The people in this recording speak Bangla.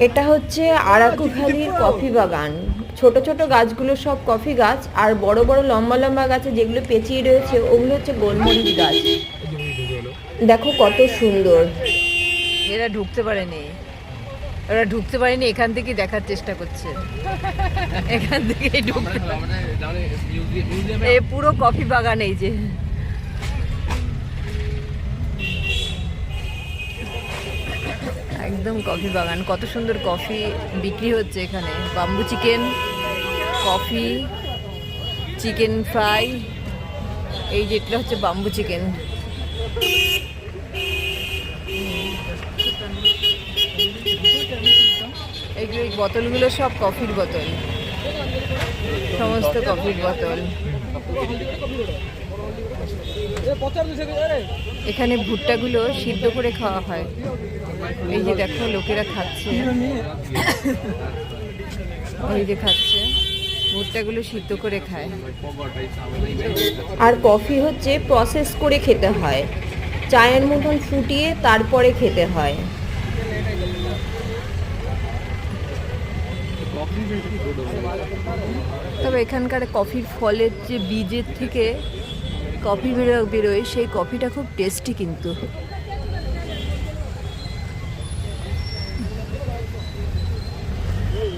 এটা হচ্ছে আরাকু ভ্যালির কফি বাগান। ছোট ছোট গাছগুলো সব কফি গাছ, আর বড় বড় লম্বা লম্বা গাছে যেগুলো পেঁচিয়ে রয়েছে ওগুলো হচ্ছে গোলমরিচ গাছ। দেখো কত সুন্দর। এরা ঢুকতে পারেনি, এখান থেকে দেখার চেষ্টা করছে, এখান থেকেই ঢুকতে এ পুরো কফি বাগান। এই যে একদম কফি বাগান, কত সুন্দর কফি বিক্রি হচ্ছে এখানে। Bamboo chicken, coffee, chicken fry. এই যেটা হচ্ছে বাম্বু চিকেন। এইগুলো, এই বোতলগুলো সব কফির বোতল, সমস্ত কফির বোতল। এখানে ভুট্টাগুলো সিদ্ধ করে খাওয়া হয়। এই যে দেখো লোকেরা খাচ্ছে, এই যে খাচ্ছে, ভুট্টাগুলো সিদ্ধ করে খায়। আর কফি হচ্ছে প্রসেস করে খেতে হয়, চায়ের মতন ফুটিয়ে তারপরে খেতে হয়। তবে এখানকার কফির ফলের যে বীজের থেকে কফি বেরোয়, সেই কফিটা খুব টেস্টি কিন্তু।